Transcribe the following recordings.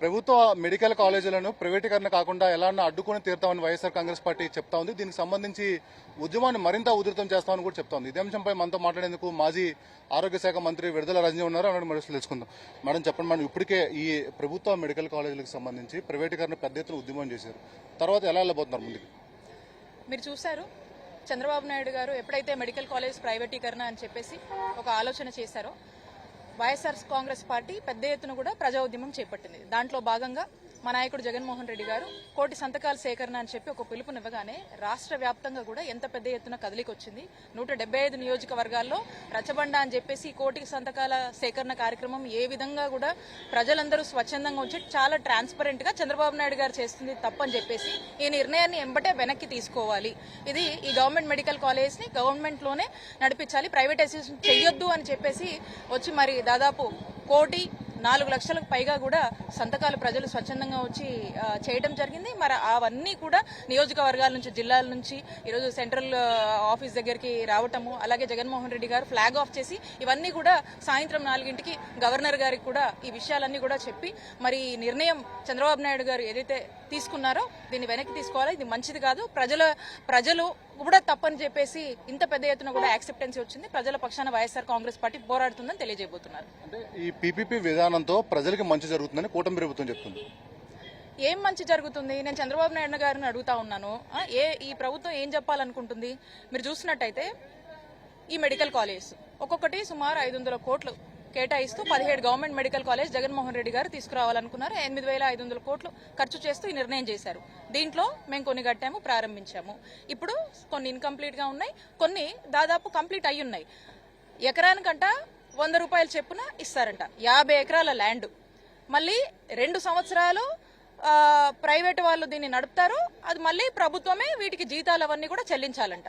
ప్రభుత్వ మెడికల్ కాలేజీలను ప్రైవేటీకరణ కాకుండా ఎలా అడ్డుకుని తీరుతామని వైఎస్ఆర్ కాంగ్రెస్ పార్టీ చెప్తా ఉంది. దీనికి సంబంధించి ఉద్యమాన్ని మరింత ఉధృతం చేస్తామని కూడా చెప్తా ఉంది. ఇదే అంశంపై మనతో మాట్లాడేందుకు మాజీ ఆరోగ్య శాఖ మంత్రి విడుదల రజనీ ఉన్నారు. అలాంటి మనుషులు తెలుసుకుందాం. మేడం చెప్పండి, మనం ఇప్పటికే ఈ ప్రభుత్వ మెడికల్ కాలేజీలకు సంబంధించి ప్రైవేటీకరణ పెద్ద ఎత్తున ఉద్యమం చేశారు. తర్వాత ఎలా వెళ్ళబోతున్నారు ముందుకు? మీరు చూశారు, చంద్రబాబు నాయుడు గారు ఎప్పుడైతే మెడికల్ కాలేజ్ ప్రైవేటీకరణ అని చెప్పేసి ఒక ఆలోచన చేశారో వైఎస్ఆర్ కాంగ్రెస్ పార్టీ పెద్ద ఎత్తున కూడా ప్రజా ఉద్యమం చేపట్టింది. దాంట్లో భాగంగా మా నాయకుడు జగన్మోహన్ రెడ్డి గారు 1,00,00,000 సంతకాల సేకరణ అని చెప్పి ఒక పిలుపునివ్వగానే రాష్ట్ర వ్యాప్తంగా కూడా ఎంత పెద్ద ఎత్తున కదలికి వచ్చింది. 175 నియోజకవర్గాల్లో రచ్చబండ అని చెప్పేసి 1,00,00,000 సంతకాల సేకరణ కార్యక్రమం ఏ విధంగా కూడా ప్రజలందరూ స్వచ్ఛందంగా వచ్చి చాలా ట్రాన్స్పరెంట్ గా చంద్రబాబు నాయుడు గారు చేస్తుంది తప్పని చెప్పేసి ఈ నిర్ణయాన్ని ఎంబటే వెనక్కి తీసుకోవాలి. ఇది ఈ గవర్నమెంట్ మెడికల్ కాలేజ్ ని గవర్నమెంట్ లోనే నడిపించాలి, ప్రైవేటైజేషన్ చెయ్యొద్దు అని చెప్పేసి వచ్చి మరి దాదాపు 1,04,00,000లకు పైగా కూడా సంతకాలు ప్రజలు స్వచ్ఛందంగా వచ్చి చేయడం జరిగింది. మరి అవన్నీ కూడా నియోజకవర్గాల నుంచి, జిల్లాల నుంచి ఈరోజు సెంట్రల్ ఆఫీస్ దగ్గరికి రావటము, అలాగే జగన్మోహన్ రెడ్డి గారు ఫ్లాగ్ ఆఫ్ చేసి ఇవన్నీ కూడా సాయంత్రం 4ంటికి గవర్నర్ గారికి కూడా ఈ విషయాలన్నీ కూడా చెప్పి మరి నిర్ణయం చంద్రబాబు నాయుడు గారు ఏదైతే తీసుకున్నారో దీన్ని వెనక్కి తీసుకోవాలి, ఇది మంచిది కాదు, ప్రజలు కూడా తప్పని చెప్పేసి ఇంత పెద్ద ఎత్తున కూడా యాక్సెప్టెన్స్ వచ్చింది. ప్రజల పక్షాన వైఎస్ఆర్ కాంగ్రెస్ పార్టీ పోరాడుతుందని తెలియజేయబోతున్నారు. అంటే ఈ పీపీపీ విధానంతో ప్రజలకు మంచి జరుగుతుందని కూటమి ప్రభుత్వం చెప్తుంది. ఏం మంచి జరుగుతుంది? నేను చంద్రబాబు నాయుడు గారిని అడుగుతా ఉన్నాను, ఈ ప్రభుత్వం ఏం చెప్పాలనుకుంటుంది? మీరు చూసినట్టయితే ఈ మెడికల్ కాలేజ్ ఒక్కొక్కటి సుమారు 500 కోట్లు కేటాయిస్తూ 17 government medical college Jaganmohan Reddy గారు తీసుకురావాలనుకున్నారు. 8,500 కోట్లు ఖర్చు చేస్తూ ఈ నిర్ణయం చేశారు. దీంట్లో మేము కొన్ని కట్టాము, ప్రారంభించాము. ఇప్పుడు కొన్ని ఇన్కంప్లీట్ గా ఉన్నాయి, కొన్ని దాదాపు కంప్లీట్ అయి ఉన్నాయి. ఎకరానికంట 100 రూపాయల చెప్పున ఇస్తారంట. 50 ఎకరాల ల్యాండ్. మళ్ళీ 2 సంవత్సరాలు ప్రైవేట్ వాళ్ళు దీన్ని నడుపుతారు. అది మళ్ళీ ప్రభుత్వమే వీటికి జీతాలు అవన్నీ కూడా చెల్లించాలంట.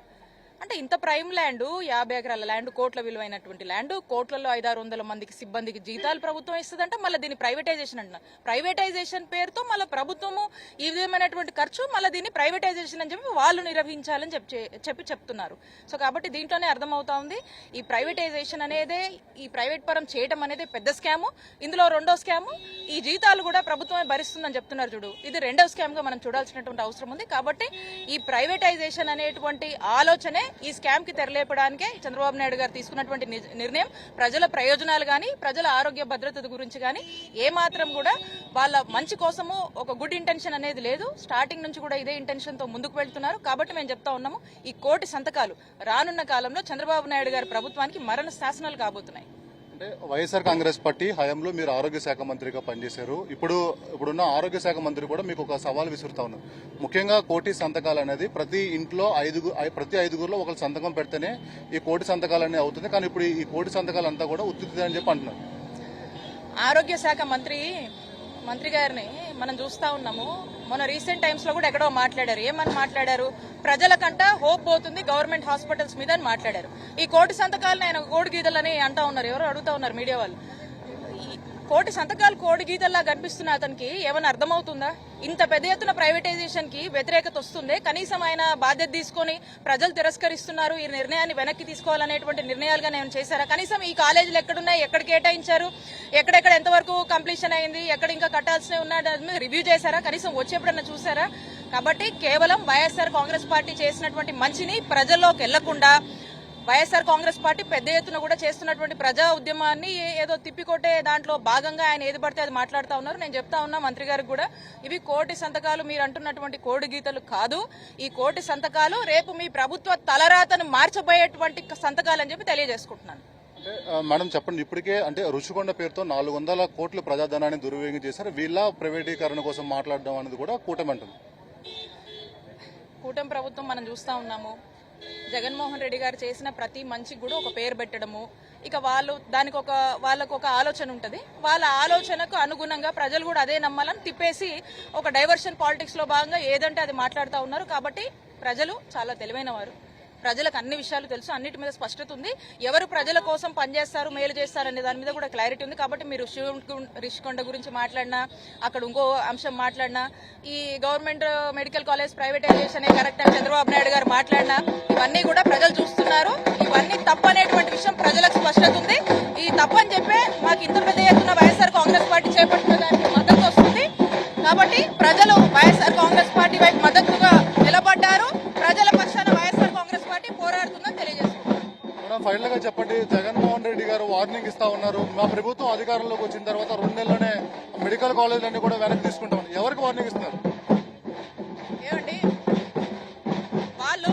అంటే ఇంత ప్రైమ్ ల్యాండ్, 50 ఎకరాల ల్యాండ్, కోట్ల విలువైనటువంటి ల్యాండ్, కోట్లలో 500-600 మందికి సిబ్బందికి జీతాలు ప్రభుత్వం ఇస్తుందంట. మళ్ళీ దీన్ని ప్రైవేటైజేషన్ అంటున్నారు. ప్రైవేటైజేషన్ పేరుతో మళ్ళీ ప్రభుత్వము ఈ విధమైనటువంటి ఖర్చు మళ్ళీ దీన్ని ప్రైవేటైజేషన్ అని చెప్పి వాళ్ళు నిర్వహించాలని చెప్తున్నారు. సో కాబట్టి దీంట్లోనే అర్థమవుతా ఉంది ఈ ప్రైవేటైజేషన్ అనేదే, ఈ ప్రైవేట్ పరం చేయడం అనేది పెద్ద స్కాము. ఇందులో రెండో స్కాము ఈ జీతాలు కూడా ప్రభుత్వమే భరిస్తుందని చెప్తున్నారు. చూడు, ఇది రెండో స్కామ్ గా మనం చూడాల్సినటువంటి అవసరం ఉంది. కాబట్టి ఈ ప్రైవేటైజేషన్ అనేటువంటి ఆలోచనే ఈ స్కామ్ కి తెరలేపడానికే చంద్రబాబు నాయుడు గారు తీసుకున్నటువంటి నిర్ణయం. ప్రజల ప్రయోజనాలు గానీ, ప్రజల ఆరోగ్య భద్రత గురించి గానీ ఏమాత్రం కూడా వాళ్ళ మంచి కోసము ఒక గుడ్ ఇంటెన్షన్ అనేది లేదు. స్టార్టింగ్ నుంచి కూడా ఇదే ఇంటెన్షన్ తో ముందుకు వెళ్తున్నారు. కాబట్టి మేము చెప్తా ఉన్నాము, ఈ 1,00,00,000 సంతకాలు రానున్న కాలంలో చంద్రబాబు నాయుడు గారి ప్రభుత్వానికి మరణ శాసనాలు కాబోతున్నాయి. అంటే వైఎస్ఆర్ కాంగ్రెస్ పార్టీ హయాంలో మీరు ఆరోగ్య శాఖ మంత్రిగా పనిచేశారు. ఇప్పుడున్న ఆరోగ్య శాఖ మంత్రి కూడా మీకు ఒక సవాల్ విసురుతా ఉన్నారు. ముఖ్యంగా 1,00,00,000 సంతకాలు అనేది ప్రతి ఇంట్లో ప్రతి 5గురిలో ఒకరు సంతకం పెడితేనే ఈ 1,00,00,000 సంతకాలు అనేది అవుతుంది. కానీ ఇప్పుడు ఈ 1,00,00,000 సంతకాలు అంతా కూడా ఉత్తుత్తి అని చెప్పి అంటున్నారు. ఆరోగ్య శాఖ మంత్రి గారిని మనం చూస్తా ఉన్నాము. మొన్న రీసెంట్ టైమ్స్ లో కూడా ఎక్కడో మాట్లాడారు. ఏమని మాట్లాడారు? ప్రజలకంట హోప్ పోతుంది గవర్నమెంట్ హాస్పిటల్స్ మీద అని మాట్లాడారు. ఈ 1,00,00,000 సంతకాలను ఆయన కోడి గీతలని అంటా ఉన్నారు. ఎవరో అడుగుతా ఉన్నారు మీడియా వాళ్ళు. 1,00,00,000 సంతకాలు కోడి గీతల్లా కనిపిస్తున్న అతనికి ఏమైనా అర్థమవుతుందా? ఇంత పెద్ద ఎత్తున ప్రైవేటైజేషన్ కి వ్యతిరేకత వస్తుంది. కనీసం ఆయన బాధ్యత తీసుకొని ప్రజలు తిరస్కరిస్తున్నారు, ఈ నిర్ణయాన్ని వెనక్కి తీసుకోవాలనేటువంటి నిర్ణయాలుగా నేను చేశారా? కనీసం ఈ కాలేజీలు ఎక్కడున్నాయి, ఎక్కడ కేటాయించారు, ఎక్కడెక్కడ ఎంతవరకు కంప్లీషన్ అయింది, ఎక్కడ ఇంకా కట్టాల్సినవి ఉన్నాయని రివ్యూ చేశారా? కనీసం వచ్చేప్పుడన్నా చూసారా? కాబట్టి కేవలం వైఎస్ఆర్ కాంగ్రెస్ పార్టీ చేసినటువంటి మంచిని ప్రజల్లోకి వెళ్లకుండా వైఎస్ఆర్ కాంగ్రెస్ పార్టీ పెద్ద ఎత్తున కూడా చేస్తున్నటువంటి ప్రజా ఉద్యమాన్ని ఏదో తిప్పికొట్టే దాంట్లో భాగంగా ఆయన ఏది పడితే అది మాట్లాడుతూ ఉన్నారు. నేను చెప్తా ఉన్నా మంత్రి గారికి కూడా, ఇవి 1,00,00,000 సంతకాలు మీరు అంటున్నటువంటి కోడి గీతలు కాదు. ఈ 1,00,00,000 సంతకాలు రేపు మీ ప్రభుత్వ తలరాతను మార్చబోయేటువంటి సంతకాలు అని చెప్పి తెలియజేసుకుంటున్నాను. అంటే మేడం చెప్పండి, ఇప్పటికే అంటే రుషికొండ పేరుతో 400 కోట్ల ప్రజాధనాన్ని దుర్వినియోగం చేశారు. వీళ్ళ ప్రైవేటీకరణ కోసం మాట్లాడడం అనేది కూడా కూటమి అంటుంది. కూటమి ప్రభుత్వం మనం చూస్తా ఉన్నాము. జగన్మోహన్ రెడ్డి గారు చేసిన ప్రతి మంచికి కూడా ఒక పేరు పెట్టడము, ఇక వాళ్ళకు ఒక ఆలోచన ఉంటుంది. వాళ్ళ ఆలోచనకు అనుగుణంగా ప్రజలు కూడా అదే నమ్మాలని తిప్పేసి ఒక డైవర్షన్ పాలిటిక్స్ లో భాగంగా ఏదంటే అది మాట్లాడుతూ ఉన్నారు. కాబట్టి ప్రజలు చాలా తెలివైన వారు. ప్రజలకు అన్ని విషయాలు తెలుసు, అన్నిటి మీద స్పష్టత ఉంది. ఎవరు ప్రజల కోసం పనిచేస్తారు, మేలు చేస్తారు అనే దాని మీద కూడా క్లారిటీ ఉంది. కాబట్టి మీరు రిషికొండ గురించి మాట్లాడినా, అక్కడ ఇంకో అంశం మాట్లాడినా, ఈ government medical college privatisation correct అని చంద్రబాబు నాయుడు గారు మాట్లాడినా, ఇవన్నీ కూడా ప్రజలు చూస్తున్నారు. ఇవన్నీ తప్పు అనేటువంటి విషయం ప్రజలకు స్పష్టత ఉంది. ఈ తప్పు అని చెప్పే మాకు ఇంత పెద్ద ఎత్తున వైఎస్ఆర్ కాంగ్రెస్ పార్టీ చేపట్టిన దానికి మద్దతు వస్తుంది. కాబట్టి ప్రజలు వైఎస్ఆర్ కాంగ్రెస్ పార్టీ వైపు మద్దతుగా నిలబడ్డారు. ప్రజల పక్షాన వైఎస్ఆర్ కాంగ్రెస్ పార్టీ పోరాడుతుందని తెలియజేస్తున్నారు. మేడం, ఫైనల్ గా చెప్పండి, జగన్మోహన్ రెడ్డి గారు వార్నింగ్ ఇస్తా ఉన్నారు. మా ప్రభుత్వం అధికారంలోకి వచ్చిన తర్వాత 2 నెలల్లోనే మెడికల్ కాలేజీలన్నీ కూడా వెనక్కి తీసుకుంటాం. ఎవరికి వార్నింగ్ ఇస్తున్నారు? ఏమండి, వాళ్ళు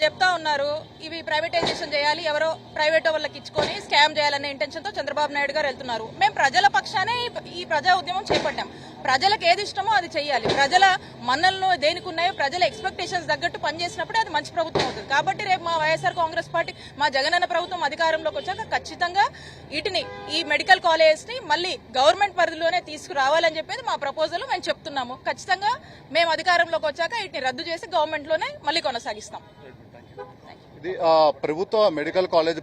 చెప్తా ఉన్నారు ఇవి ప్రైవేటైజేషన్ చేయాలి, ఎవరో ప్రైవేట్ వాళ్ళకి ఇచ్చుకొని స్కామ్ చేయాలనే ఇంటెన్షన్ తో చంద్రబాబు నాయుడు గారు వెళ్తున్నారు. మేము ప్రజల పక్షానే ఈ ప్రజా ఉద్యమం చేపట్టాం. ప్రజలకు ఏది ఇష్టమో అది చేయాలి. ప్రజల మన్నలను దేనికి ఉన్నాయో ప్రజల ఎక్స్పెక్టేషన్స్ తగ్గట్టు పనిచేసినప్పుడే అది మంచి ప్రభుత్వం అవుతుంది. కాబట్టి రేపు మా వైఎస్ఆర్ కాంగ్రెస్ పార్టీ, మా జగనన్న ప్రభుత్వం అధికారంలోకి వచ్చాక ఖచ్చితంగా ఈ మెడికల్ కాలేజ్ ని మళ్ళీ గవర్నమెంట్ పరిధిలోనే తీసుకురావాలని చెప్పేది మా ప్రపోజల్. మేము చెప్తున్నాము, ఖచ్చితంగా మేము అధికారంలోకి వచ్చాక వీటిని రద్దు చేసి గవర్నమెంట్ లోనే మళ్ళీ కొనసాగిస్తాం. ఇది ప్రభుత్వ మెడికల్ కాలేజ్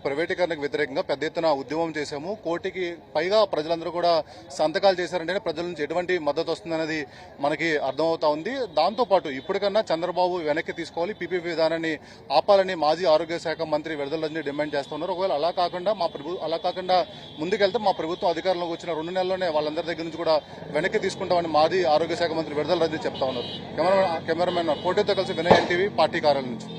ప్రైవేటీకరణకు వ్యతిరేకంగా పెద్ద ఎత్తున ఉద్యమం చేశాము. 1 కోటికి పైగా ప్రజలందరూ కూడా సంతకాలు చేశారంటేనే ప్రజల నుంచి ఎటువంటి మద్దతు వస్తుందనేది మనకి అర్థమవుతా ఉంది. దాంతోపాటు ఇప్పటికన్నా చంద్రబాబు వెనక్కి తీసుకోవాలి, పీపీపీ విధానాన్ని ఆపాలని మాజీ ఆరోగ్య శాఖ మంత్రి విడుదల రజని డిమాండ్ చేస్తున్నారు. ఒకవేళ అలా కాకుండా ముందుకెళ్తే మా ప్రభుత్వం అధికారంలోకి వచ్చిన 2 నెలల్లోనే వాళ్ళందరి దగ్గర నుంచి కూడా వెనక్కి తీసుకుంటామని మాజీ ఆరోగ్య శాఖ మంత్రి విడుదల రజని చెప్తా ఉన్నారు. కెమెరామెన్ కోటితో కలిసి వినయ్ ఎన్టీవీ పార్టీ కార్యాలయం నుంచి.